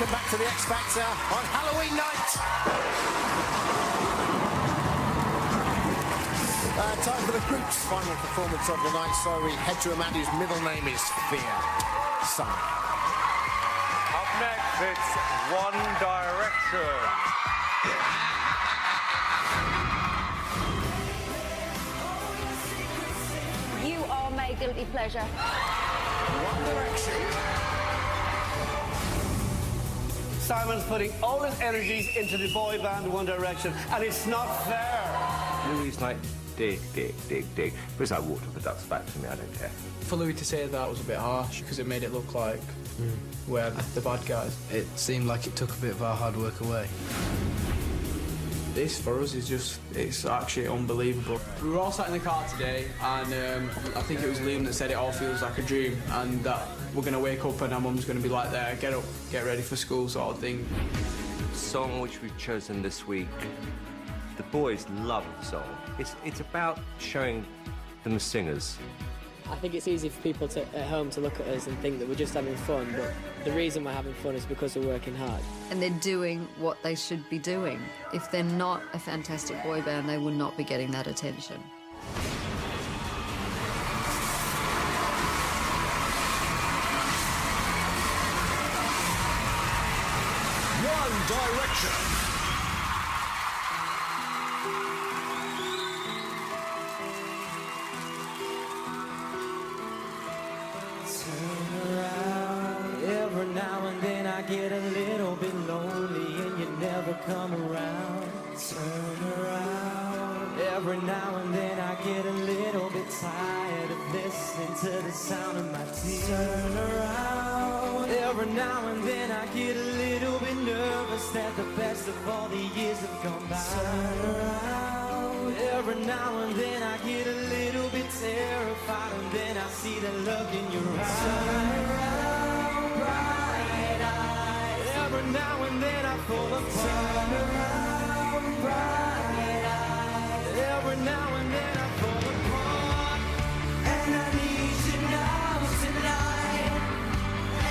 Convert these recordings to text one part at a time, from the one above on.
Welcome back to the X Factor on Halloween night. Time for the group's final performance of the night. So we head to a man whose middle name is Fear. Simon. Up next, it's One Direction. You are my guilty pleasure. One Direction. Simon's putting all his energies into the boy band One Direction, and it's not fair. Louis like, dig. But it's like water off a duck's back to me, I don't care. For Louis to say that was a bit harsh, because it made it look like we're the bad guys. It seemed like it took a bit of our hard work away. This, for us, is just, it's actually unbelievable. We were all sat in the car today, and I think it was Liam that said it all feels like a dream, and that we're going to wake up and our mum's going to be like there, get up, get ready for school sort of thing. The song which we've chosen this week, the boys love the song. It's about showing them as singers. I think it's easy for people at home to look at us and think that we're just having fun, but the reason we're having fun is because we're working hard. And they're doing what they should be doing. If they're not a fantastic boy band, they will not be getting that attention. One Direction. Every now and then I get a little bit lonely and you never come around. Turn around. Every now and then I get a little bit tired of listening to the sound of my tears. Turn around. Every now and then I get a little bit nervous that the best of all the years have gone by. Turn around. Every now and then I get a little bit terrified and then I see the look in your eyes. Turn around, bright eyes. Every now and then I fall apart. Turn around, bright eyes. Every now and then I fall apart. And I need you now tonight.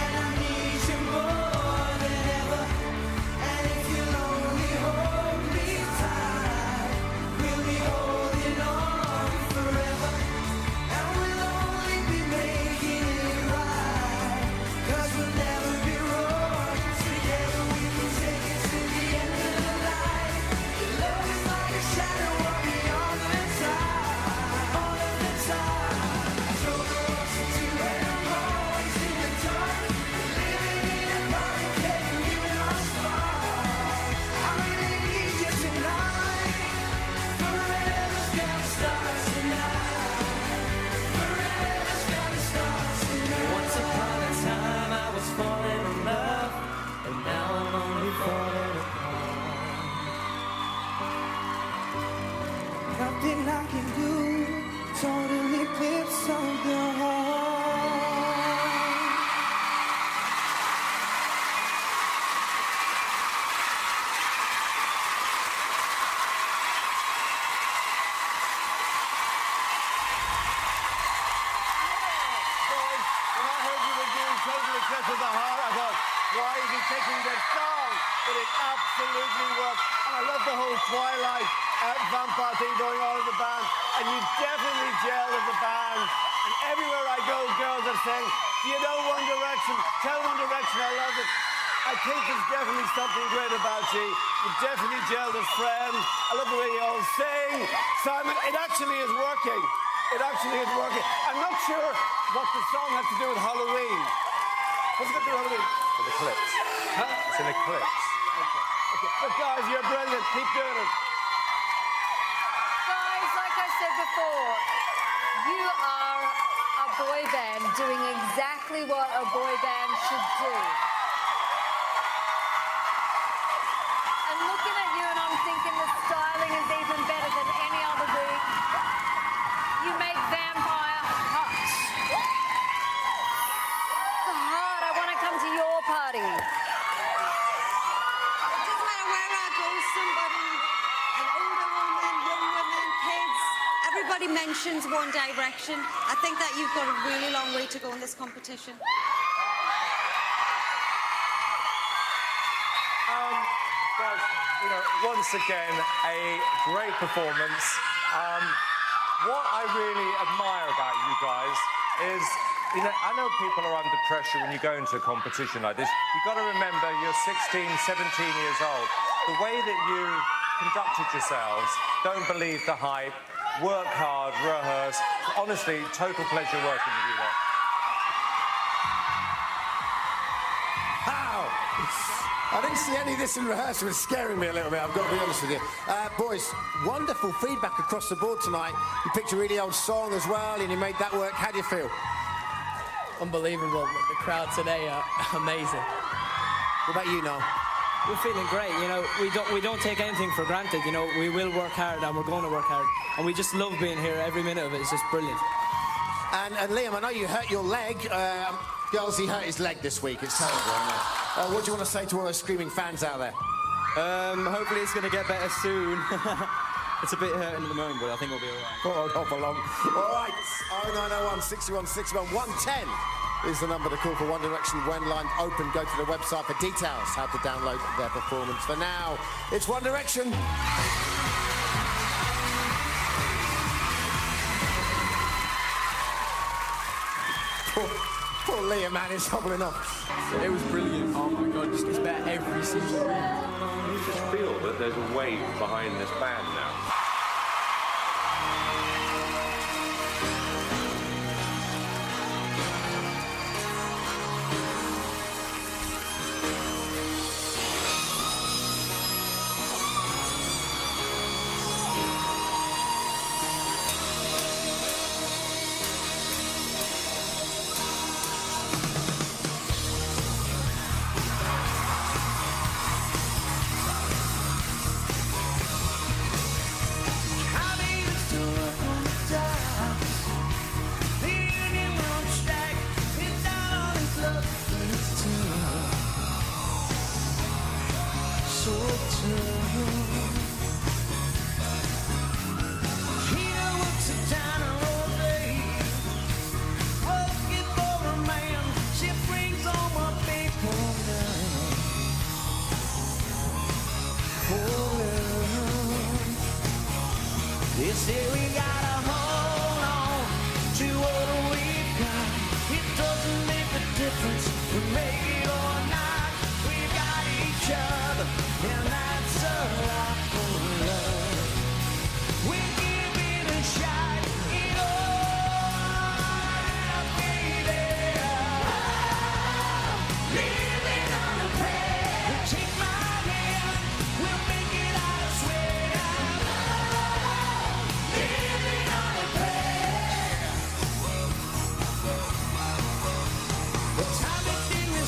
And I need you more than ever. And if you'll only hold me tight, we'll be holding on forever. And we'll only be making it right. 'Cause we'll never be wrong. Together we can take it to the end of the night. Your love is like a shadow of me all the time. All of the time. I drove the ocean to and I'm always in the dark. Living in a body, getting you lost far. I really need you tonight. Forever's gonna start tonight. Forever's gonna start tonight. Once upon a time I was falling in love, and now I'm only falling apart. Nothing I can do, total eclipse of the heart. Boys, when I heard you were doing Total Eclipse of the Heart, I thought, why is he taking this song? But it absolutely worked. And I love the whole Twilight vampire thing going on in the band. And you definitely gelled as a band. And everywhere I go, girls are saying, do you know One Direction? Tell One Direction I love it. I think there's definitely something great about you. You definitely gelled as friends. I love the way you all sing. Simon, it actually is working. It actually is working. I'm not sure what the song has to do with Halloween. What's it got to do with Halloween? It's an eclipse. Huh? It's an eclipse. Okay. But guys, you're brilliant. Keep doing it. Guys, like I said before, you are a boy band doing exactly what a boy band should do. And looking at you and I'm thinking the styling is even better than any other week. You make vampire hot. The heart, I want to come to your party. It doesn't matter where I go, somebody, an older woman, young women, kids, everybody mentions One Direction. I think that you've got a really long way to go in this competition. you know, once again, a great performance. What I really admire about you guys is, you know, I know people are under pressure when you go into a competition like this. You've got to remember you're 16, 17 years old. The way that you conducted yourselves, don't believe the hype, work hard, rehearse. Honestly, total pleasure working with you lot. How? I didn't see any of this in rehearsal. It's scaring me a little bit, I've got to be honest with you. Boys, wonderful feedback across the board tonight. You picked a really old song as well, and you made that work. How do you feel? Unbelievable. The crowd today are amazing. What about you, Noel? We're feeling great. You know, we don't take anything for granted. You know, we will work hard, and we're going to work hard, and we just love being here. Every minute of it is just brilliant. And Liam, I know you hurt your leg. Girls, he hurt his leg this week. It's terrible, I know. What do you want to say to all those screaming fans out there? Hopefully it's going to get better soon. It's a bit hurting at the moment, but I think we'll be all right. Oh, hop along. All right, 0901 61 61 110 is the number to call for One Direction when line open. Go to the website for details, how to download their performance. For now, it's One Direction. Poor Liam, man, is hobbling off. It was brilliant. Oh my God, it's better every single week. You just feel that there's a wave behind this band now. They say we gotta hold on to what we've got. It doesn't make a difference if we make it or not. We've got each other, and that's a lot for love. We're giving a shot in all, baby. Living on a prayer. Take my hand, we'll make it, I swear. Living on a prayer. The time it didn't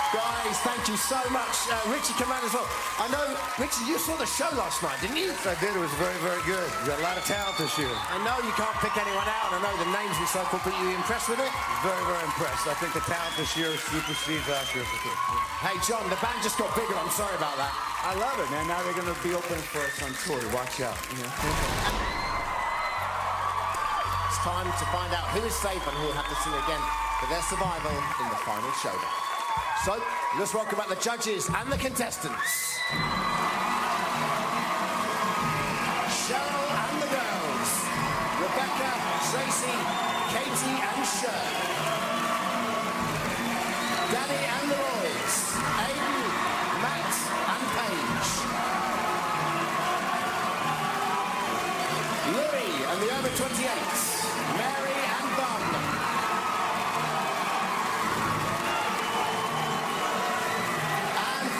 Guys, thank you so much. Richie came out as well. I know, Richie, you saw the show last night, didn't you? Yes, I did. It was very, very good. You got a lot of talent this year. I know you can't pick anyone out. I know the names and so forth, but you impressed with it? Very, very impressed. I think the talent this year supersedes last year for sure. Hey, John, the band just got bigger. I'm sorry about that. I love it, man. Now they're going to be opening for us on tour. Watch out. It's time to find out who is safe and who will have to sing again for their survival in the final showdown. So, let's welcome back the judges and the contestants. Cheryl and the girls. Rebecca, Tracy, Katie and Shirley. Danny and the Roys. Aiden, Matt and Paige. Louis and the over 28s. Mary and Bun.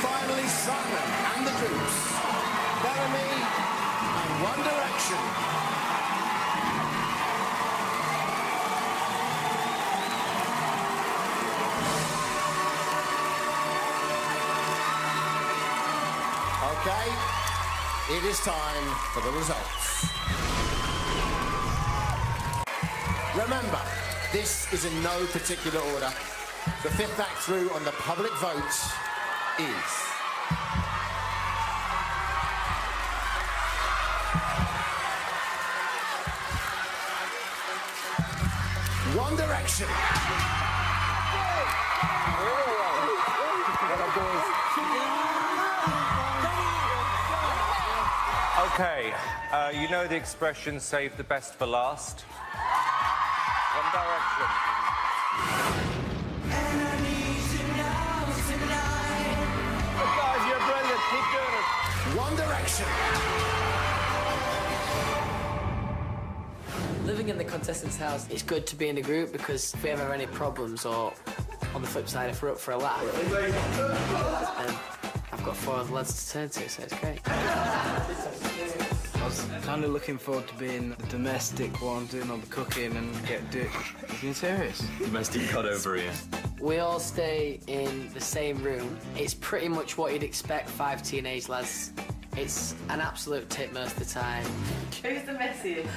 Finally, Simon and the Groups, Bellamy and One Direction. Okay, it is time for the results. Remember, this is in no particular order. The fifth act through on the public vote is One Direction. Okay, you know the expression, save the best for last? One Direction. Guys, you're brilliant. Keep doing it. One Direction. Living in the contestants' house, it's good to be in a group because if we ever have any problems or, on the flip side, if we're up for a laugh, and I've got 4 other lads to turn to, so it's great. I was kind of looking forward to being the domestic one, doing all the cooking and being serious. Domestic cut over here. We all stay in the same room. It's pretty much what you'd expect 5 teenage lads. It's an absolute tip most of the time. Who's the messiest?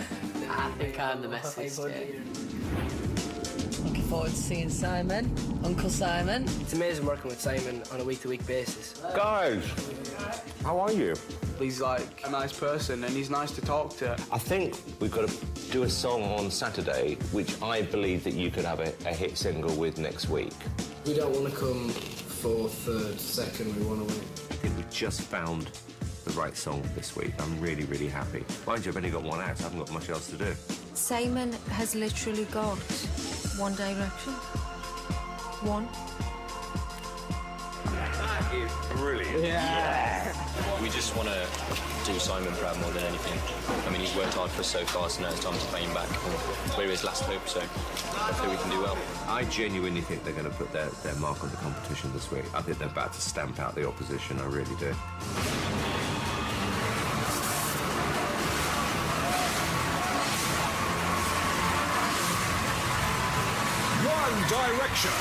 I think I'm the messiest, yeah. Looking forward to seeing Simon, Uncle Simon. It's amazing working with Simon on a week-to-week basis. Guys, how are you? He's like a nice person and he's nice to talk to. I think we've got to do a song on Saturday, which I believe that you could have a hit single with next week. We don't want to come 4th, 3rd, 2nd, we want to win. I think we just found the right song this week. I'm really, really happy. Mind you, I've only got one out, so I haven't got much else to do. Simon has literally got One Direction. One. Brilliant. Yeah. We just want to do Simon proud more than anything. I mean, he's worked hard for us so far, so now it's time to pay him back. We're his last hope, so hopefully we can do well. I genuinely think they're going to put their mark on the competition this week. I think they're about to stamp out the opposition, I really do. One Direction.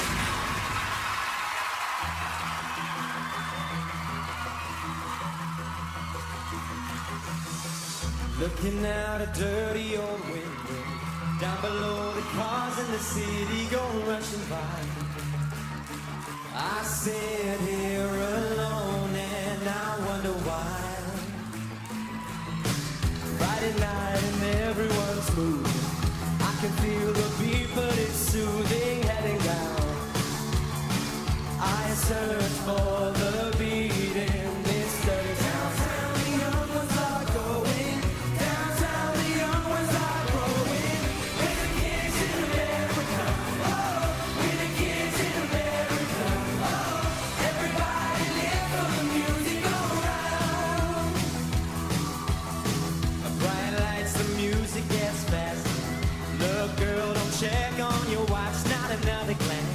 Looking out a dirty old window, down below the cars in the city go rushing by. I sit here alone and I wonder why. Friday night and everyone's moving. I can feel the beat but it's soothing heading down. I search for the beat in this dirty town. The young ones are going. Downtown the young ones are growing. We're the kids in America. Oh, we're the kids in America. Oh, everybody live for the music go round. Bright lights, the music gets faster. Look, girl, don't check on your watch, not another glance.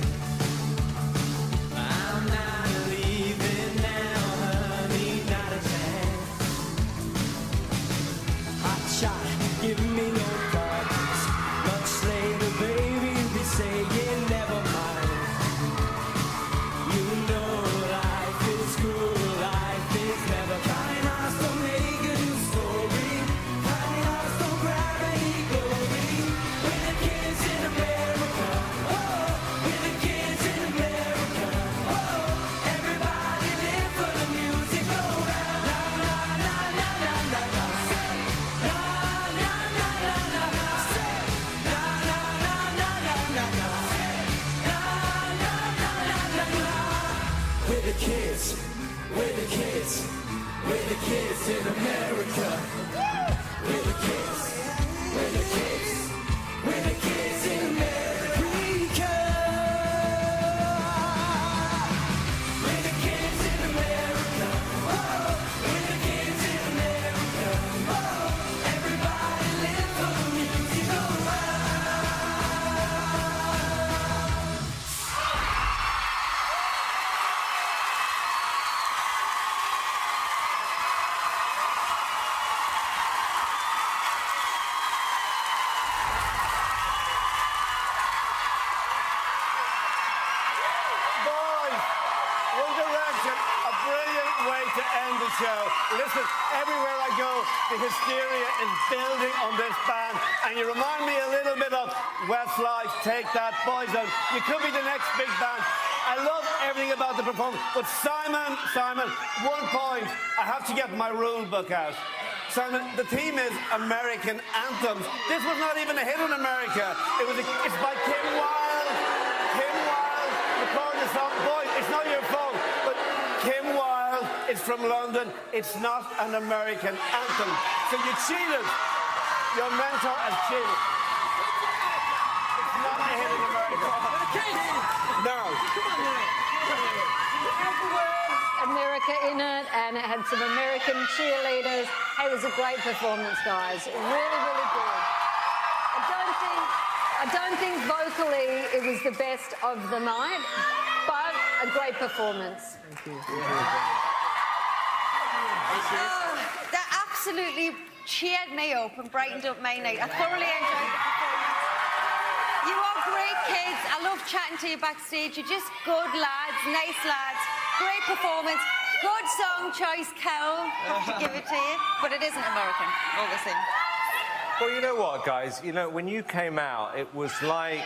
I'm not leaving now, honey, not a chance. Hot shot, give me no problems. Much later, baby, you'll be saying never mind. You know kids in America. We're the kids. We're the kids. We're the kids in America. We're the kids in America. Whoa. We're the kids in America. Whoa. Everybody live for the music. Oh, Boys, One Direction, a brilliant way to end the show. Listen, everywhere I go, the hysteria is building on this band, and you remind me a little bit of Westlife, Take That, Boyzone. You could be the next big band. I love everything about the performance, but Simon, 1 point. I have to get my rule book out. Simon, the theme is American anthems. This was not even a hit in America. It's by Kim Wilde. Kim Wilde recorded the song. Boys, it's not your fault, but Kim Wilde is from London. It's not an American anthem. So you cheated. Your mentor has cheated. It's not a hit in America. No. America in it, and it had some American cheerleaders. It was a great performance, guys. Really, really good. I don't think vocally it was the best of the night, but a great performance. Oh, that absolutely cheered me up and brightened up my night. I thoroughly enjoyed the performance. You are great kids. I love chatting to you backstage. You're just good lads, nice lads. Great performance. Good song choice, Kel. Have to give it to you. But it isn't American, all the same. Well, you know what, guys? You know, when you came out, it was like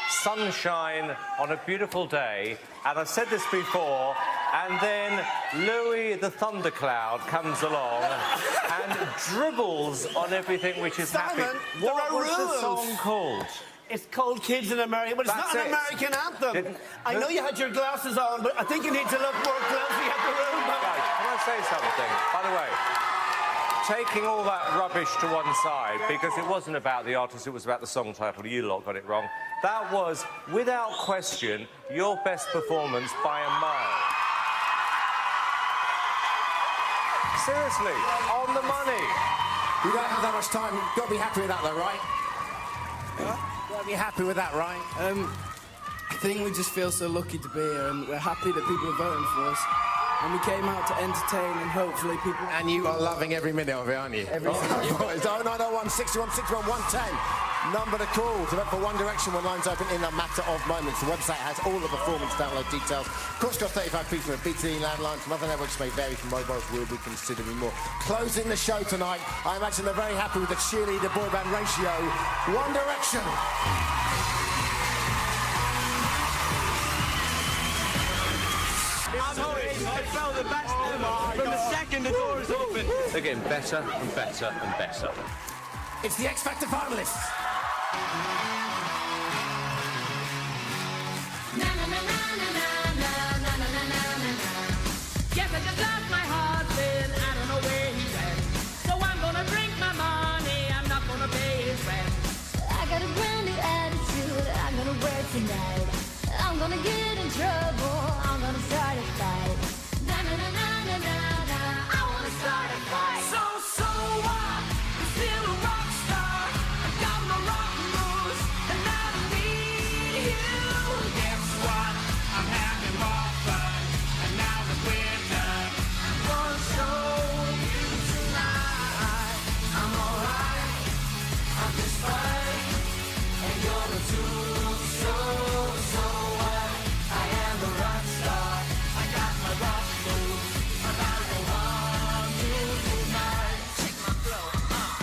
sunshine on a beautiful day. And I've said this before, and then Louis the Thundercloud comes along and dribbles on everything which is happy. What was the song called? It's called Kids in America, but it's not an American anthem. I know you had your glasses on, but I think you need to look more closely at the room. Guys, can I say something? By the way, taking all that rubbish to one side, because it wasn't about the artist, it was about the song title. You lot got it wrong. That was, without question, your best performance by a mile. Seriously, on the money. You don't have that much time. You've got to be happy with that, though, right? Got to be happy with that, right? I think we just feel so lucky to be here, and we're happy that people are voting for us. And we came out to entertain, and hopefully people... And you are loving every minute of it, aren't you? Every minute. It's 0901 61 61 110. Number to call to vote for One Direction when lines open in a matter of moments. The website has all the performance download details. Cost costs 35p from a BT landline. Some other networks may vary from mobiles. We'll be considering more. Closing the show tonight, I imagine they're very happy with the cheerleader boy band ratio. One Direction. I felt the best from the second the door is open. They're getting better and better and better. It's the X Factor finalists. Yes, I just lost my husband. I don't know where he went. So I'm gonna drink my money. I'm not gonna pay his rent. I got a brand new attitude. I'm gonna wear it tonight. I'm gonna get in trouble. I'm gonna start a fight. Na na na na na na na. I wanna start a fight. So what? I'm still a rock star. I got my rock moves, and I don't need you. Guess what? I'm having more fun, and now that we're done, I'm gonna show you tonight. I'm alright. I'm just fine, and you're the two. So what? I am a rock star. I got my rock moves, and I don't want you tonight. Check my flow.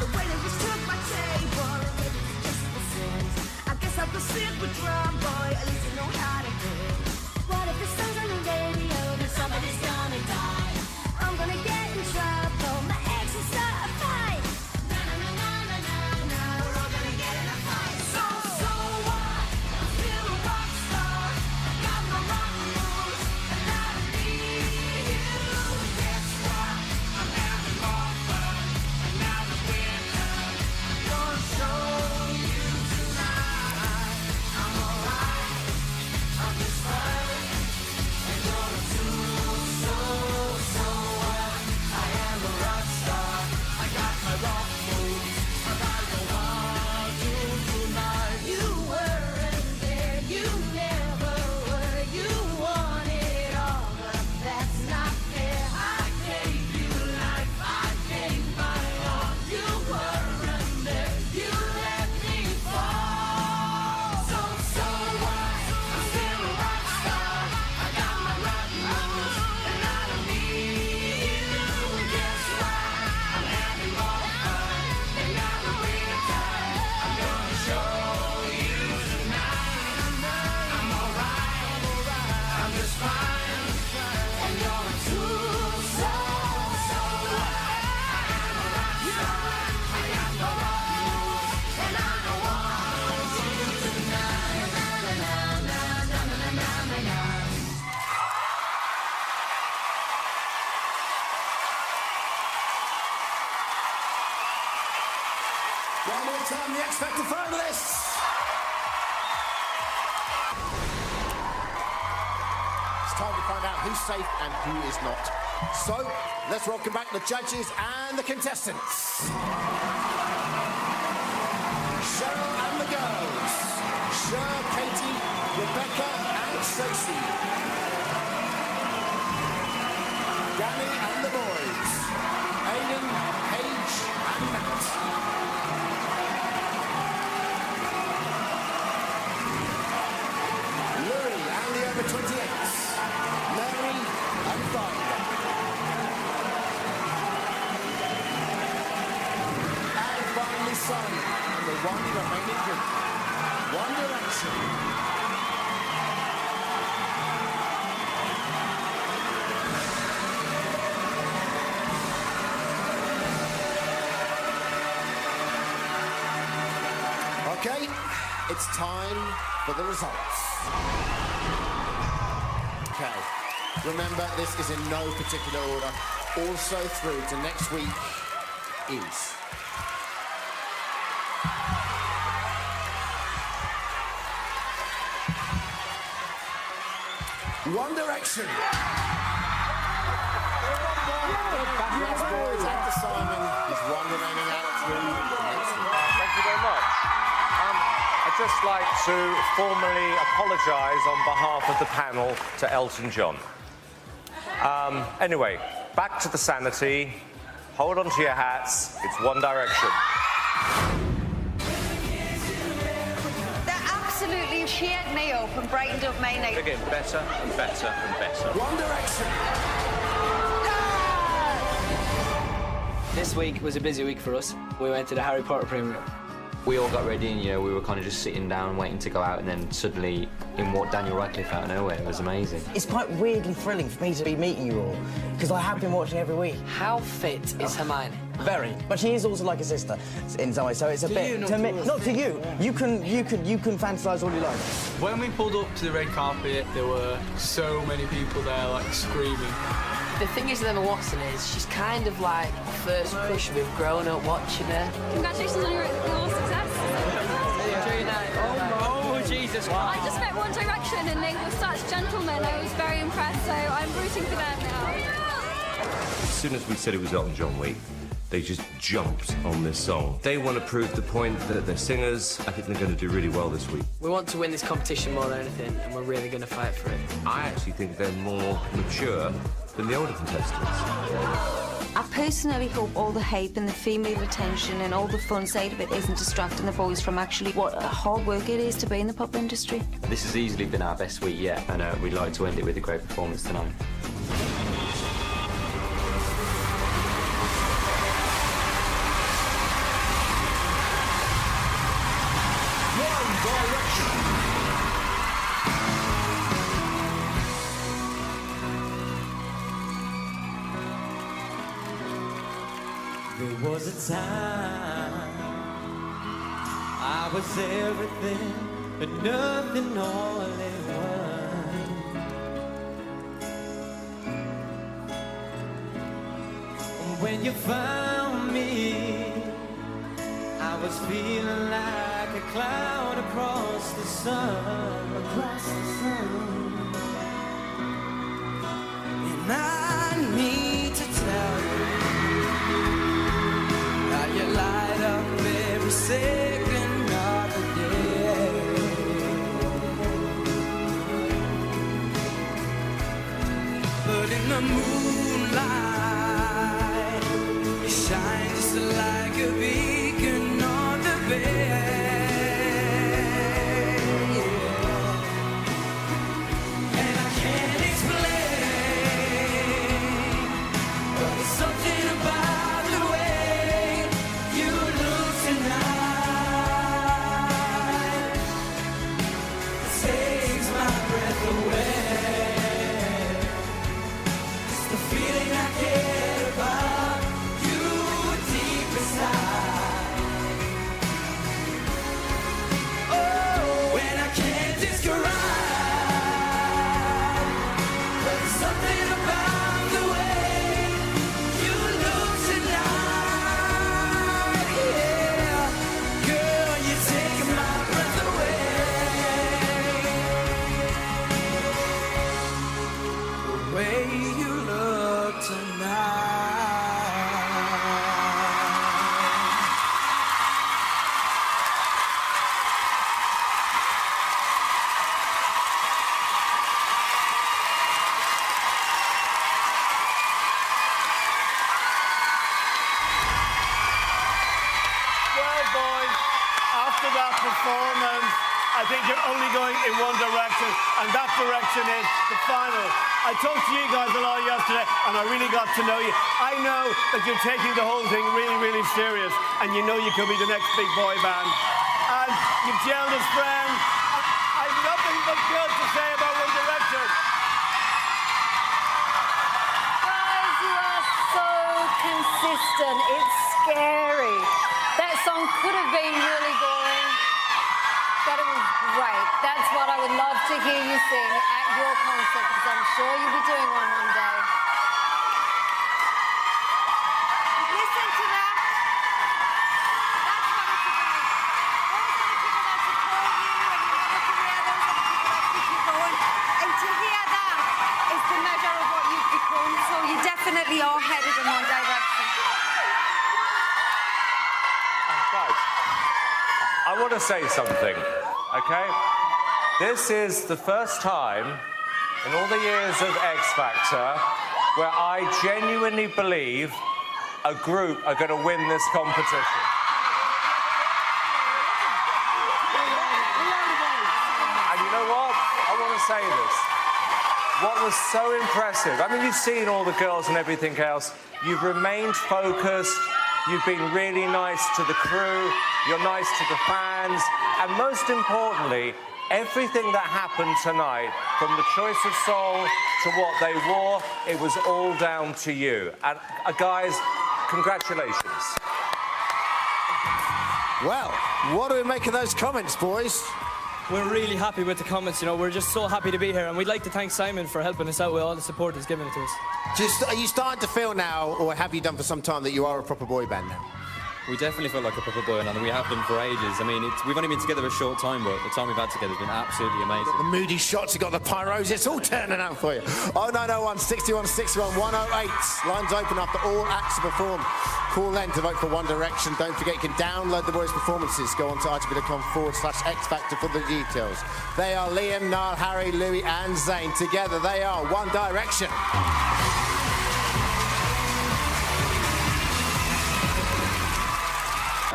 The way that you took my table, maybe it's just the sins. I guess I'll proceed with drum boy. At least you know how to do. What if the song's on the radio? Then somebody's gonna die. I'm gonna get in trouble. My ex will start a fight. Na na na na na na na. We're all gonna get in a fight. So what? I'm still a rock star. I got my rock moves, and I don't need you. Guess what? I'm having more One more time, the X Factor finalists. It's time to find out who's safe and who is not. So, let's welcome back the judges and the contestants. Cheryl and the girls. Cher, Katie, Rebecca and Stacey. Danny and the boys. Aidan, Paige and Matt. Louis and the over 28s. Mary and Barbara. And finally Son and the one remaining group. One Direction. Okay, it's time for the results. Okay, remember this is in no particular order. Also through to next week is... One Direction. Yes, boys, after Simon, there's one remaining out through the next week. Thank you very much. I'd just like to formally apologise on behalf of the panel to Elton John. Anyway, back to the sanity. Hold on to your hats. It's One Direction. That absolutely cheered me up and brightened up my night. They're getting better and better and better. One Direction. This week was a busy week for us. We went to the Harry Potter premiere. We all got ready and, you know, we were kind of just sitting down waiting to go out, and then suddenly in walked Daniel Radcliffe out of nowhere. It was amazing. It's quite weirdly thrilling for me to be meeting you all, because I have been watching every week. How fit is Hermione? Very, but she is also like a sister in some way, so it's a bit... you, not to you. You can fantasise all you like. When we pulled up to the red carpet, there were so many people there, like, screaming. The thing is with Emma Watson is she's kind of like first crush we've grown up watching her. Congratulations on your success. Oh, Jesus. Wow. I just met One Direction and they were such gentlemen. I was very impressed, so I'm rooting for them now. As soon as we said it was Elton John week, they just jumped on this song. They want to prove the point that they're singers. I think they're going to do really well this week. We want to win this competition more than anything, and we're really going to fight for it. I actually think they're more mature than the older contestants. I personally hope all the hype and the female attention and all the fun side of it isn't distracting the boys from actually what hard work it is to be in the pop industry. This has easily been our best week yet, and we'd like to end it with a great performance tonight. One Direction. There was a time I was everything, but nothing all at once. When you found me, I was feeling like a cloud across the sun. And I need to tell you, you light up every second of the day. But in the moonlight, you shine just like a beacon on the bay. And I can't explain, but there's something about the way you look tonight. It takes my breath away. It's the feeling I get about you deep inside. after that performance, I think you're only going in one direction, and that direction is the final. I talked to you guys a lot yesterday, and I really got to know you. I know that you're taking the whole thing really, really serious, and you know you could be the next big boy band. And you've gelled as friends. I've nothing but good to say about One Direction. Guys, you are so consistent. It's scary. That song could have been really boring, but it was great. That's what I would love to hear you sing at your concert, because I'm sure you'll be doing one day. Listen to that. That's what it's about. Those are the people that support you and you have a career. Those are the people that keep you going. And to hear that is the measure of what you've become. So you definitely are headed in one direction. Guys, I want to say something, okay? This is the first time in all the years of X Factor where I genuinely believe a group are going to win this competition. And you know what? I want to say this. What was so impressive, I mean, you've seen all the girls and everything else. You've remained focused. You've been really nice to the crew. You're nice to the fans. And most importantly, everything that happened tonight, from the choice of song to what they wore, it was all down to you. And guys, congratulations. Well, what do we make of those comments, boys? We're really happy with the comments, you know. We're just so happy to be here, and we'd like to thank Simon for helping us out with all the support he's given to us. Are you starting to feel now, or have you done for some time, that you are a proper boy band now? We definitely feel like a proper boy band, and we have done for ages. I mean, we've only been together a short time, but the time we've had together has been absolutely amazing. You've got the moody shots, you've got the pyros, it's all turning out for you. 0901 61 61 108. Lines open after all acts are performed. Call then to vote for One Direction. Don't forget, you can download the boys' performances. Go on to ITV.com/X Factor for the details. They are Liam, Niall, Harry, Louis and Zayn. Together they are One Direction.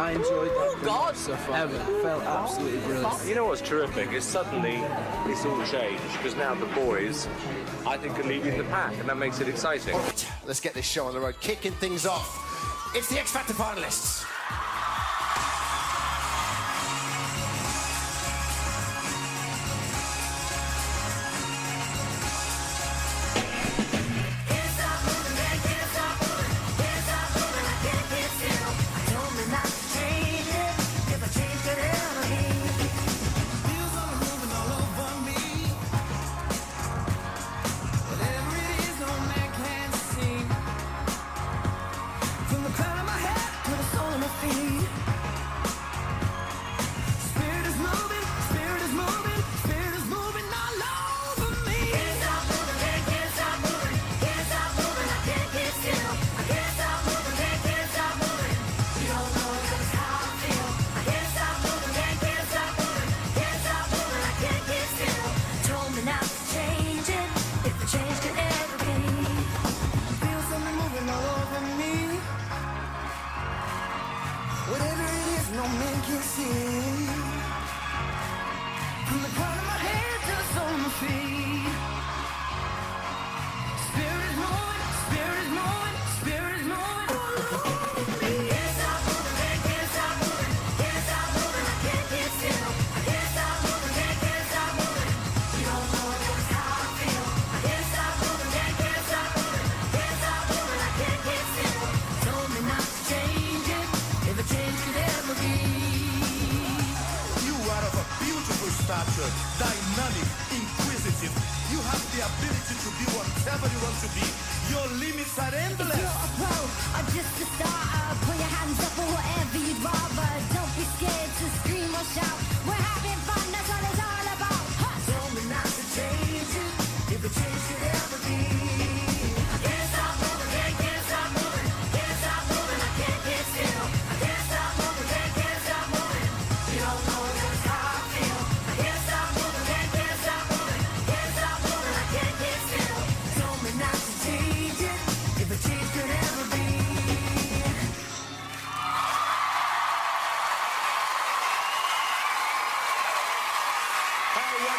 I enjoyed that so far. Felt absolutely brilliant. You know what's terrific is suddenly it's all changed, because now the boys, I think, are leading the pack, and that makes it exciting. All right, let's get this show on the road. Kicking things off, it's the X Factor finalists. Dynamic, inquisitive. You have the ability to be whatever you want to be. Your limits are endless. If you're a pro or just a starter, put your hands up for whatever you'd rather. Don't be scared to scream or shout. We're having fun, that's what it's all about. Tell me not to change it, if a change could ever be. I can't stop moving, can't stop moving, can't stop moving, I can't get still. I can't stop moving, can't stop moving. You don't know just how I feel. I can't stop moving, can't stop moving, can't stop moving, I can't get still. Tell me not to change it, if a change could ever be.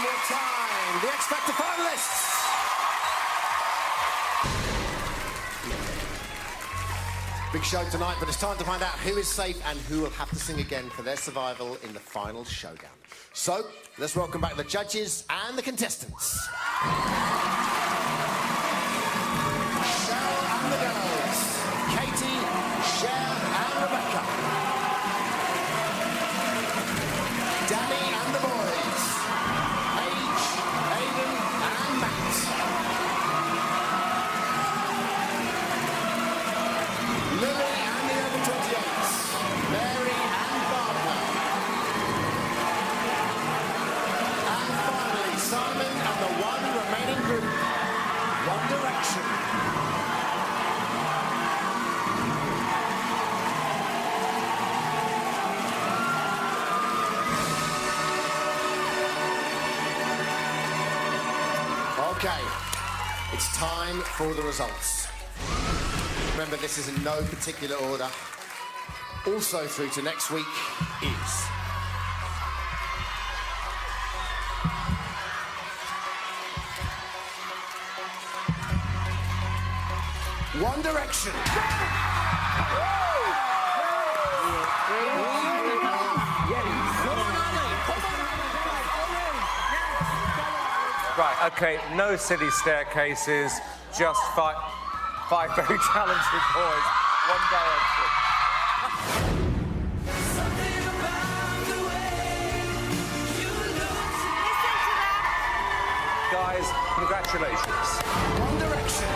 One more time. The X Factor finalists. Big show tonight, but it's time to find out who is safe and who will have to sing again for their survival in the final showdown. So, let's welcome back the judges and the contestants. Cheryl and the girls. Katie, Cher and Rebecca. Danny and the boys. Paige, Aidan and Matt. Lily and the over 28s. Mary and Barbara. And finally, Simon and the one remaining group, One Direction. Okay, it's time for the results. Remember, this is in no particular order. Also through to next week is... One Direction. Right, okay, no silly staircases, just five very talented boys. One Direction. Guys, congratulations. One Direction.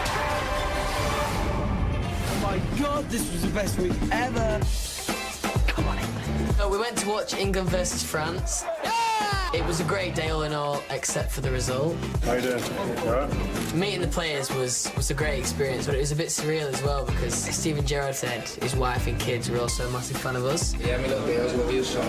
Oh my God, this was the best week ever. Come on in. So we went to watch England versus France. It was a great day all in all, except for the result. How you doing? All right? Meeting the players was a great experience, but it was a bit surreal as well because Steven Gerrard said his wife and kids were also a massive fan of us. Yeah, my little girls love you, so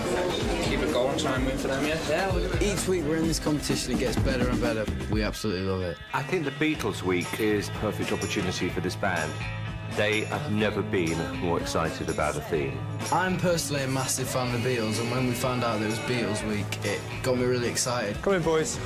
keep it going, try and win for them, yeah? Yeah, each week we're in this competition, it gets better and better. We absolutely love it. I think the Beatles week is a perfect opportunity for this band. They have never been more excited about a theme. I'm personally a massive fan of the Beatles, and when we found out that it was Beatles week, it got me really excited. Come in, boys.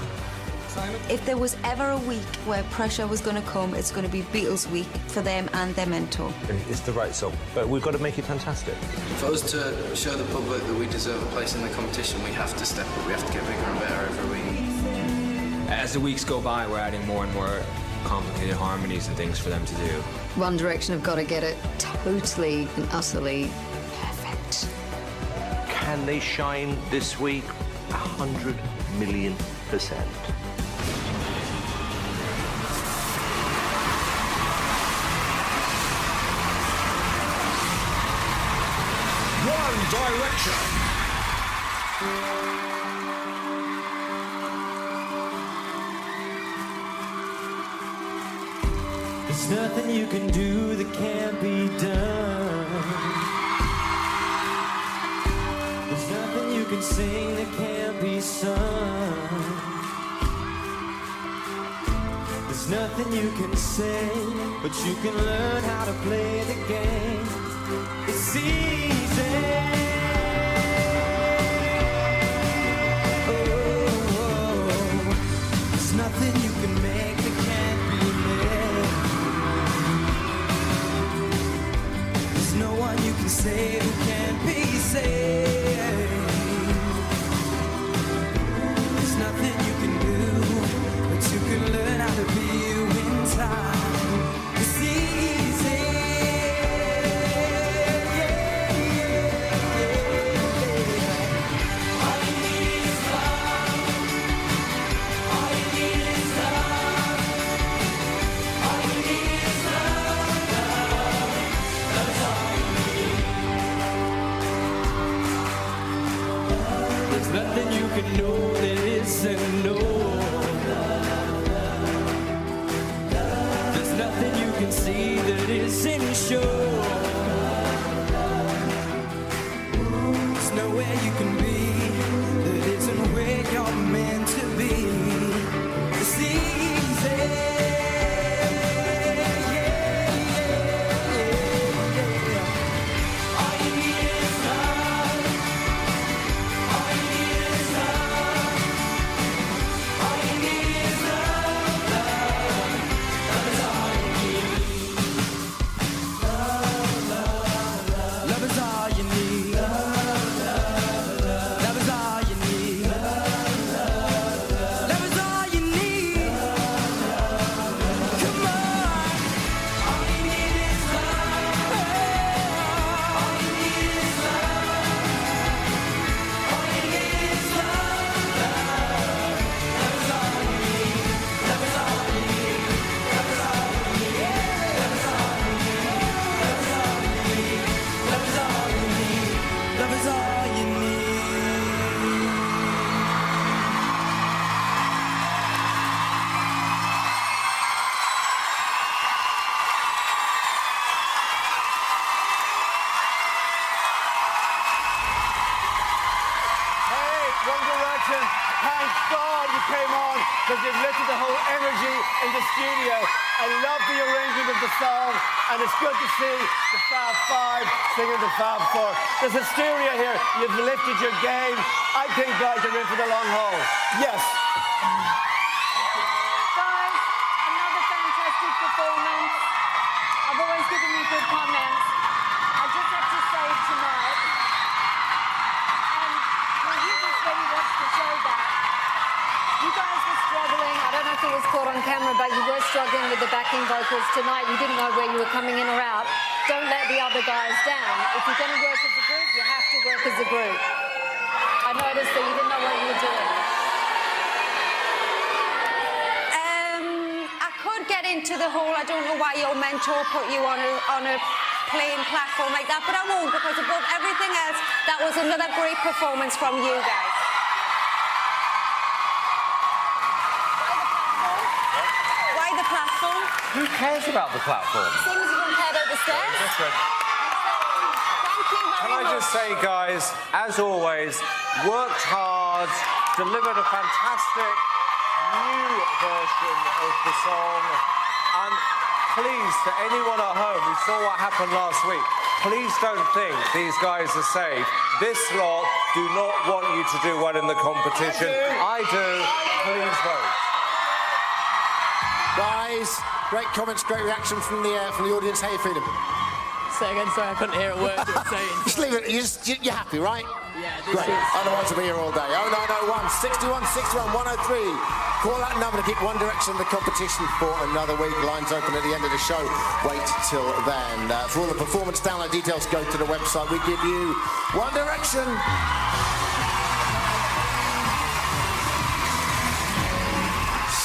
If there was ever a week where pressure was going to come, it's going to be Beatles week for them and their mentor. It's the right song, but we've got to make it fantastic. For us to show the public that we deserve a place in the competition, we have to step up, we have to get bigger and better every week. As the weeks go by, we're adding more and more complicated harmonies and things for them to do. One Direction have got to get it totally and utterly perfect. Can they shine this week? 100,000,000%. One Direction. There's nothing you can do that can't be done. There's nothing you can sing that can't be sung. There's nothing you can say, but you can learn how to play the game. It's easy. There's nothing you can make that can't be made. There's no one you can save who can't be saved. There's nothing you can do, but you can learn how to be you in time. It's easy. There's nothing you can know that isn't known. There's nothing you can see that isn't sure. There's nowhere you can be that isn't where you're meant to be. It's easy. All you need is love. All you need is love. is all you need. Hey, One Direction, thank God you came on because you've lifted the whole energy in the studio. I love the arrangement of the song, and it's good to see the Fab Five singing the Fab Four. There's hysteria here. You've lifted your game. I think, guys, you're in for the long haul. Yes. Guys, another fantastic performance. I've always given you good comments. I just have to say tonight, and when you just really watched the show back, you guys were struggling. I don't know if it was caught on camera, but you were struggling with the backing vocals tonight. You didn't know where you were coming in or out. Don't let the other guys down. If you're going to work as a group, you have to work as a group. I noticed that you didn't know what you were doing. I could get into the whole, I don't know why your mentor put you on a playing platform like that, but I won't, because above everything else, that was another great performance from you guys. Why the platform? Who cares about the platform? Seems you don't care about the stairs. Different. Thank you very Can I much. just say, guys, as always, worked hard, delivered a fantastic new version of the song. And please, to anyone at home who saw what happened last week, please don't think these guys are safe. This lot do not want you to do well in the competition. I do. Please vote. Guys, great comments, great reaction from the audience. How you feeling? Say again, sorry, I couldn't hear a word you were saying. Just leave it. You're happy, right? Yeah, this Great. is... Otherwise, we'll be here all day. 0901 61 61 103. Call that number to keep One Direction in the competition for another week. Lines open at the end of the show. Wait till then. For all the performance download details, go to the website. We give you One Direction.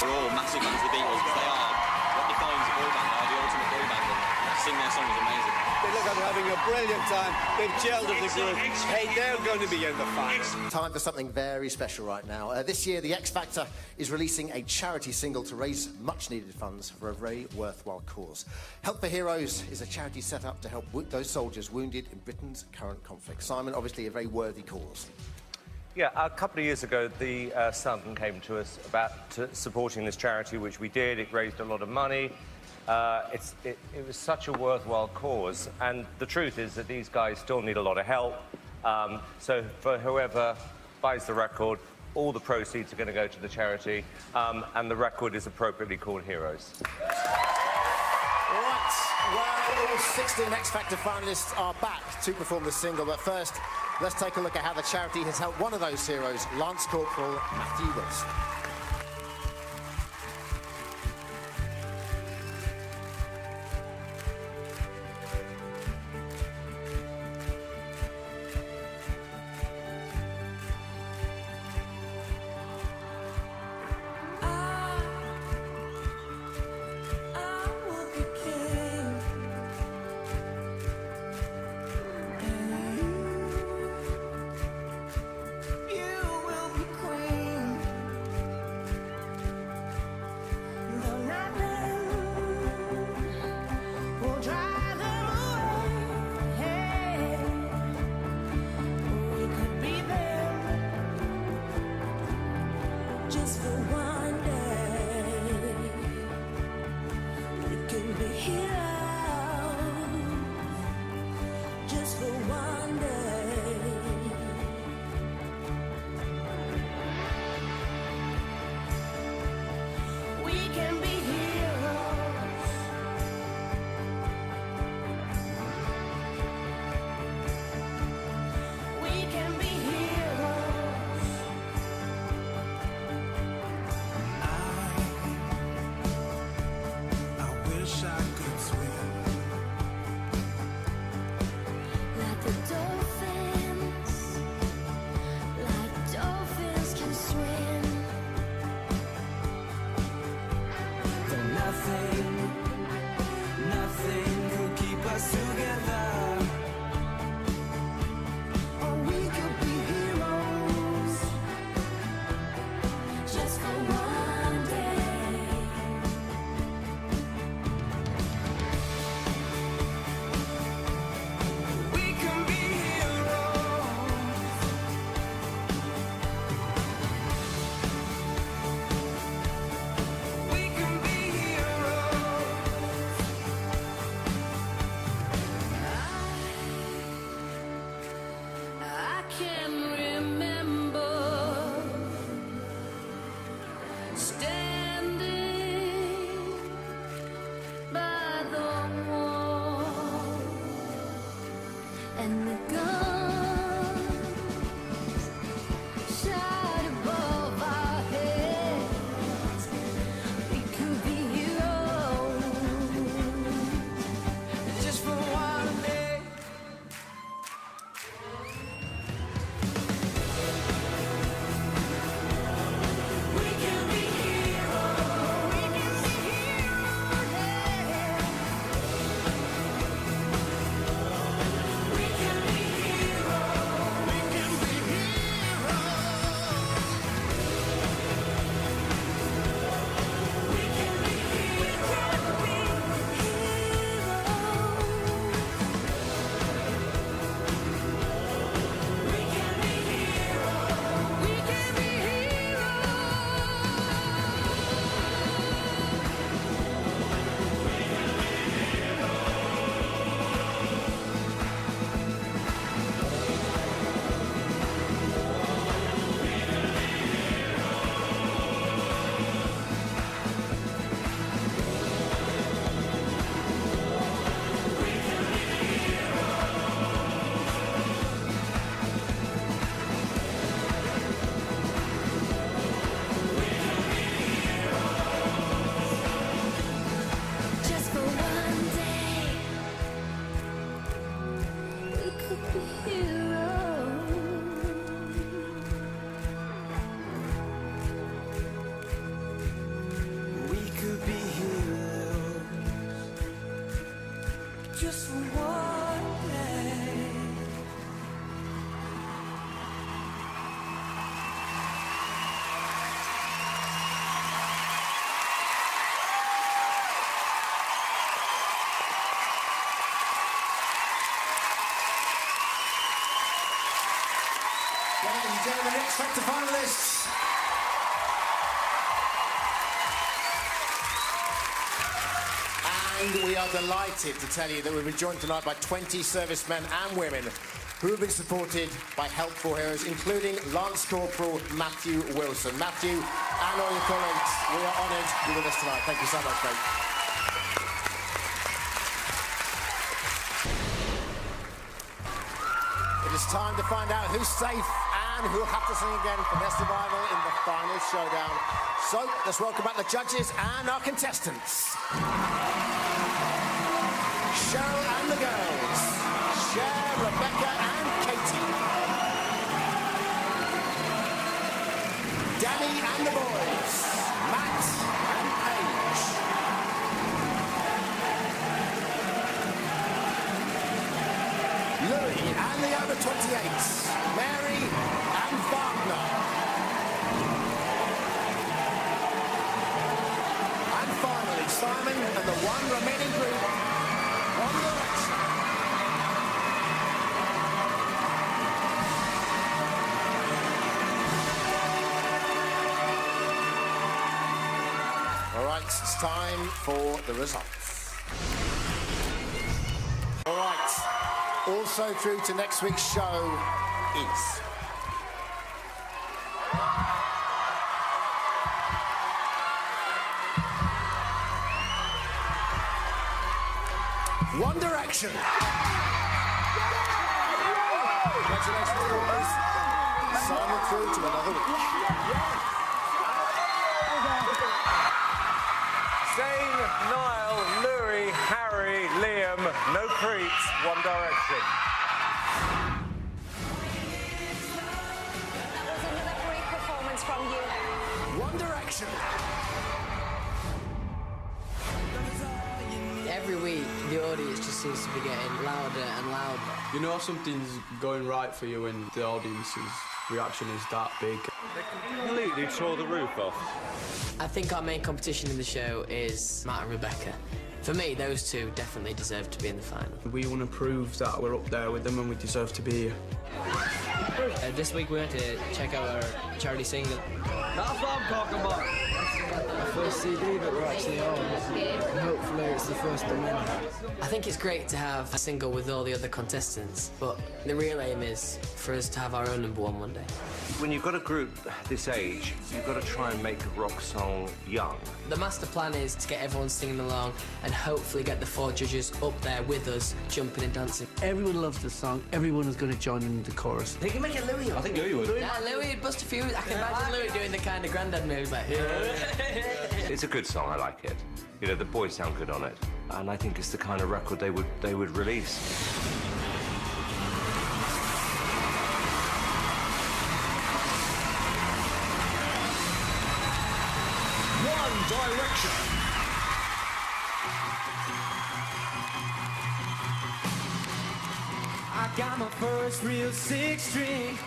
We're all massive fans of the Beatles because they are what defines a boy band. They are the ultimate boy band, and sing their songs amazing. They look like they're having a brilliant time. They've gelled as a group. Hey, they're going to be in the final. Time for something very special right now. This year, the X Factor is releasing a charity single to raise much-needed funds for a very worthwhile cause. Help for Heroes is a charity set up to help those soldiers wounded in Britain's current conflict. Simon, obviously a very worthy cause. Yeah, a couple of years ago, the Sun came to us about supporting this charity, which we did. It raised a lot of money. It was such a worthwhile cause, and the truth is that these guys still need a lot of help. So for whoever buys the record, all the proceeds are going to go to the charity, and the record is appropriately called Heroes. Right, well, all 16 X Factor finalists are back to perform the single, but first, let's take a look at how the charity has helped one of those heroes, Lance Corporal Matthew Wilson. You will be queen. can remember standing by the wall and the guns shot above our heads. We could be heroes just for one day. We can be heroes. We can be heroes. We can be heroes. We can be heroes. We can be just for one day. We could be heroes. We could be heroes. Just for one day. Ladies and gentlemen, X Factor finalists. And we are delighted to tell you that we've been joined tonight by 20 servicemen and women who have been supported by helpful heroes, including Lance Corporal Matthew Wilson. Matthew and all your colleagues, we are honoured you're with us tonight. Thank you so much, mate. It is time to find out who's safe and who'll have to sing again for their survival in the final showdown. So, let's welcome back the judges and our contestants. Cheryl and the girls. Cher, Rebecca and Katie. Danny and the boys. Matt and Paige. Louis and the over 28s. Mary and Wagner. And finally, Simon and the one remaining group, One Direction. All right, it's time for the results. All right, also through to next week's show is... One Direction. Congratulations, boys. Simon through to another week. Zane, Niall, Louis, Harry, Liam, no creeps, One Direction. That was another great performance from you. One Direction. Every week, the audience just seems to be getting louder and louder. You know something's going right for you when the audience's reaction is that big. They completely tore the roof off. I think our main competition in the show is Matt and Rebecca. For me, those two definitely deserve to be in the final. We want to prove that we're up there with them and we deserve to be here. This week we went to check out our charity single. That's what I'm talking about. Our first CD that we're actually on, and hopefully it's the first of many. I think it's great to have a single with all the other contestants, but the real aim is for us to have our own #1 one day. When you've got a group this age, you've got to try and make a rock song young. The master plan is to get everyone singing along and hopefully get the 4 judges up there with us, jumping and dancing. Everyone loves the song. Everyone is going to join in the chorus. They can make it Louis. I think Louis would. Yeah, Louis would bust a few. I can imagine Louis doing the kind of granddad moves like. It's a good song, I like it. You know, the boys sound good on it. And I think it's the kind of record they would release. One Direction. I got my first real 6-string,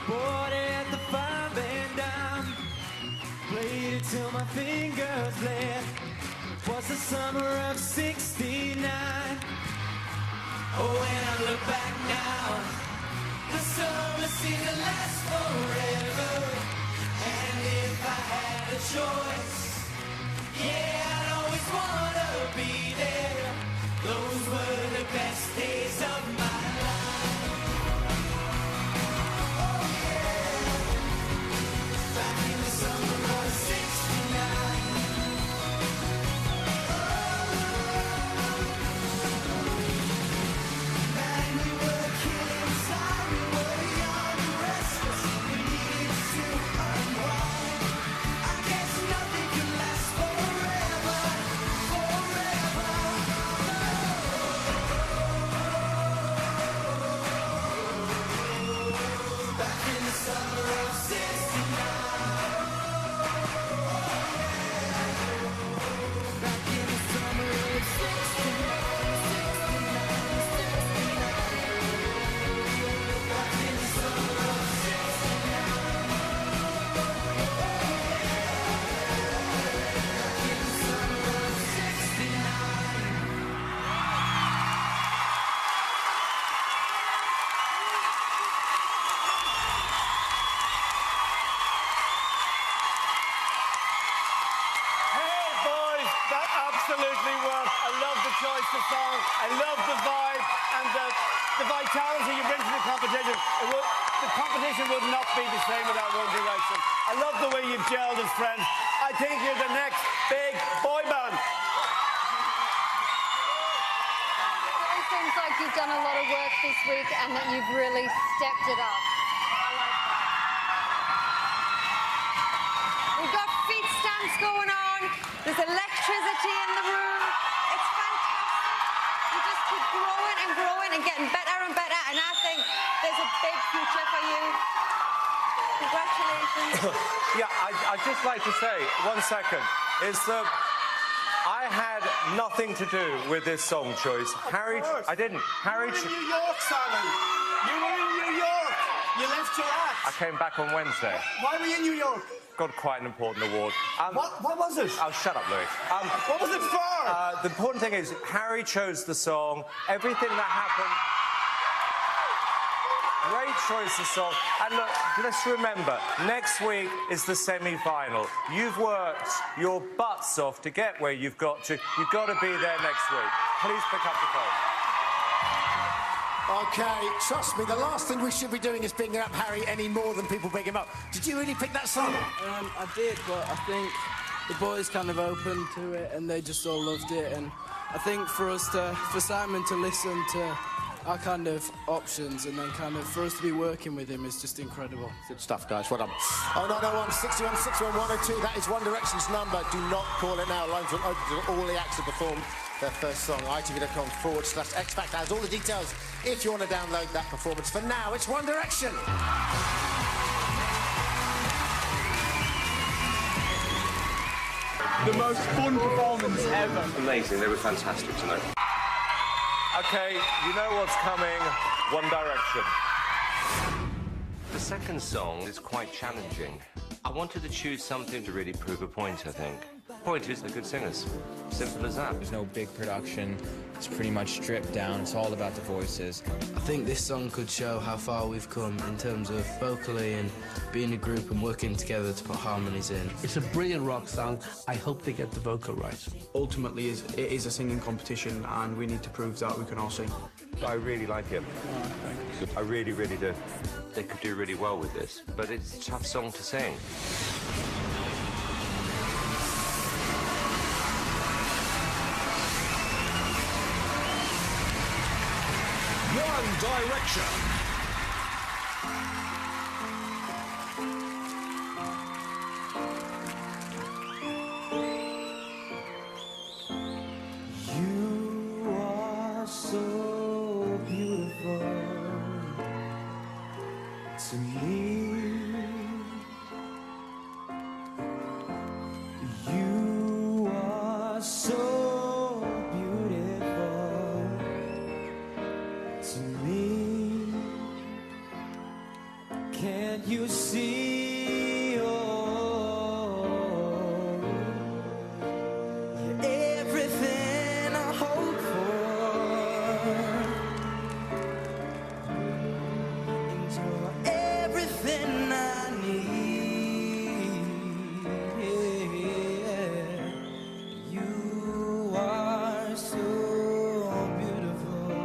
bought it at the 5 and dime. Played it till my fingers bled. Was the summer of '69. Oh, when I look back now, the summer seemed to last forever. And if I had a choice, yeah, I'd always wanna be there. Those were the best days of my life. Oh yeah, back in the summer of '69. Man, we were kids, we were young and restless. We needed to unwind. I guess nothing can last forever, forever. Back in the summer of '69. Back in the summer of '69. Back in the summer of Hey, boys, that absolutely worked. I love the choice of song. I love the vibe and the vitality you bring to the competition. The competition would not be the same without One Direction. I love the way you've gelled as friends. I think you're the next big boy band. It seems like you've done a lot of work this week and that you've really stepped it up. We've got feet stamps going on. There's electricity in the room. It's fantastic. You just keep growing and growing and getting better and better. And I think there's a big future for you. Congratulations. Yeah, I'd just like to say, 1 second, is that I had nothing to do with this song choice. Harry, I didn't. Harry, You were in New York, Simon. You were in New York. You left your act. I came back on Wednesday. Why were you in New York? Got quite an important award. What was it? Oh, shut up, Louis. What was it for? The important thing is Harry chose the song. Everything that happened. Great choice of song. And look, let's remember, next week is the semi-final. You've worked your butts off to get where you've got to. You've got to be there next week. Please pick up the phone. Okay, trust me, the last thing we should be doing is picking up Harry any more than people pick him up. Did you really pick that song? I did, but I think the boys kind of opened to it and they just all loved it. And I think for Simon to listen to our kind of options and then kind of for us to be working with him is just incredible. Good stuff, guys. Well done. 0901 61 61 102. That is One Direction's number. Do not call it now. Lines will open to all the acts to perform their first song. ITV.com/X Factor has all the details if you want to download that performance. For now, it's One Direction. The most fun performance ever. Amazing, they were fantastic tonight. Okay, you know what's coming. One Direction. The second song is quite challenging. I wanted to choose something to really prove a point, I think. point is they're good singers. Simple as that. There's no big production. It's pretty much stripped down. It's all about the voices. I think this song could show how far we've come in terms of vocally and being a group and working together to put harmonies in. It's a brilliant rock song. I hope they get the vocal right. Ultimately, it is a singing competition, and we need to prove that we can all sing. I really like it. I really, really do. They could do really well with this, but it's a tough song to sing. One Direction. You are so beautiful to me. You are so beautiful to me. Can't you see? Oh, you're everything I hope for, and you're everything I need. You are so beautiful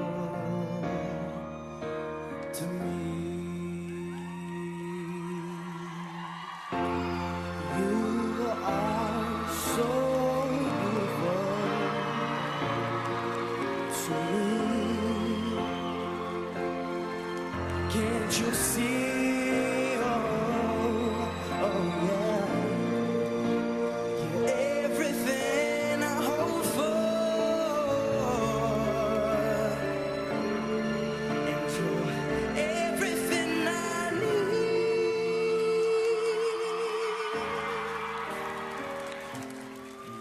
to me. You are so beautiful to me. Can't you see? Oh, oh yeah. You're everything I hope for, and you're everything I need.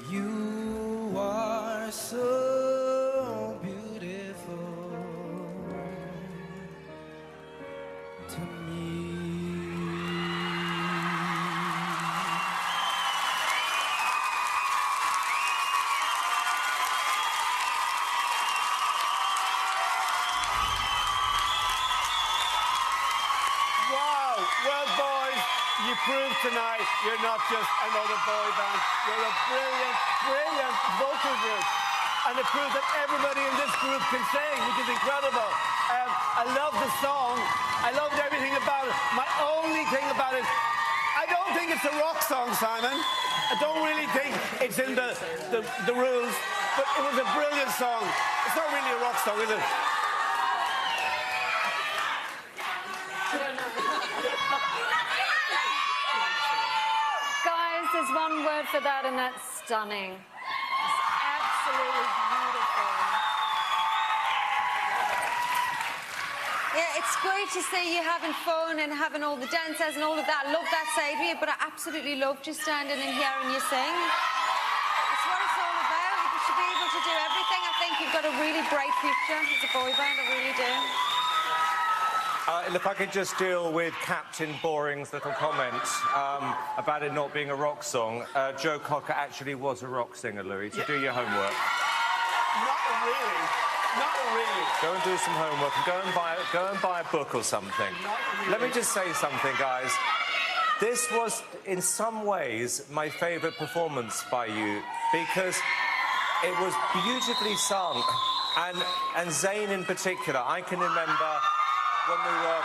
You are so beautiful to me. Wow! Well, boys, you proved tonight you're not just another boy band. You're a brilliant, brilliant vocal group. And it proves that everybody in this group can sing, which is incredible. I love the song. I loved everything about it. My only thing about it, I don't think it's a rock song, Simon. I don't really think it's in the rules, but it was a brilliant song. It's not really a rock song, is it? Guys, there's one word for that, and that's stunning. It's absolutely beautiful. Yeah, it's great to see you having fun and having all the dancers and all of that. I love that side of you, but I absolutely loved you standing in here and you sing. That's what it's all about. You should be able to do everything. I think you've got a really bright future as a boy band. I really do. If I could just deal with Captain Boring's little comment about it not being a rock song. Joe Cocker actually was a rock singer, Louis, so do your homework. Not really. Not really. Go and do some homework and go and buy a book or something. Really. Let me just say something, guys. This was, in some ways, my favourite performance by you because it was beautifully sung, and Zayn in particular. I can remember when we were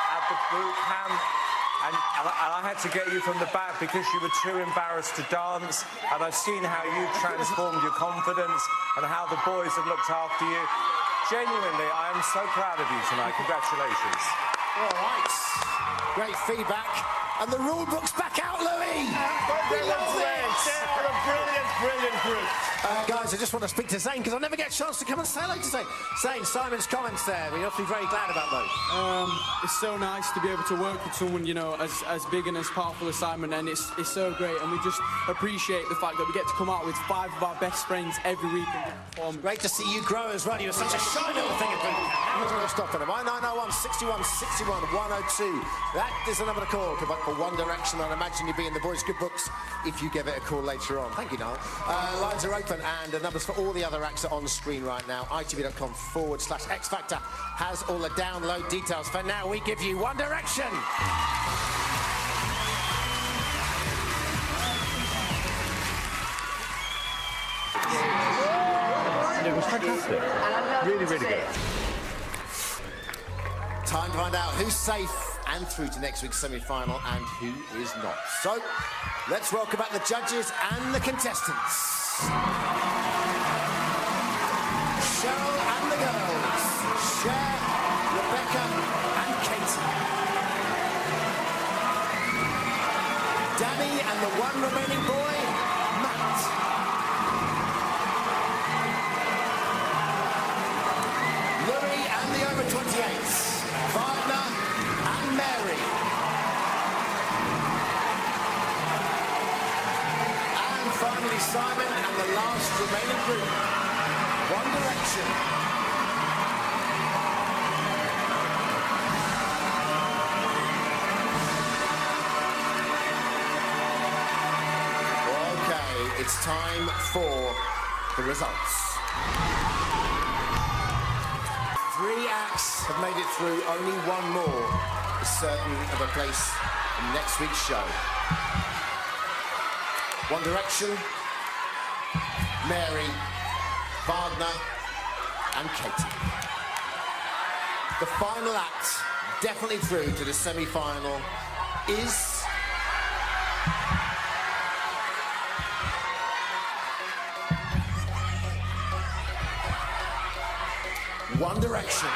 at the boot camp, and I had to get you from the back because you were too embarrassed to dance, and I've seen how you transformed your confidence and how the boys have looked after you. Genuinely, I am so proud of you tonight. Congratulations. All right. Great feedback. And the rule book's back out, Louis. They were great. They are a brilliant, brilliant group. Guys, I just want to speak to Zayn because I never get a chance to come and say hello to Zayn. Zayn, Simon's comments there. We're obviously very glad about those. It's so nice to be able to work with someone, you know, as big and as powerful as Simon, and it's so great. And we just appreciate the fact that we get to come out with 5 of our best friends every week and perform. Great to see you grow as well. You're such a shy little thing at Bootcamp. How much more stop for them? 0901 61 61 102. That is the number to call to vote for One Direction. I'd imagine you'd be in the boys' good books if you give it a call later on. Thank you, Noel. Lines are open, and the numbers for all the other acts are on screen right now. ITV.com/X Factor has all the download details. For now, we give you One Direction. It was fantastic. Really, really good. Time to find out who's safe and through to next week's semi-final and who is not. So, let's welcome back the judges and the contestants. Cheryl and the girls. Cher, Rebecca and Katie. Danny and the one remaining boy, Matt. Louis and the over-28s, Wagner and Mary. And finally Simon and the last remaining group, One Direction. Okay, it's time for the results. 3 acts have made it through. Only one more is certain of a place in next week's show. One Direction, Mary, Wagner and Katie. The final act, definitely through to the semi-final, is... One Direction.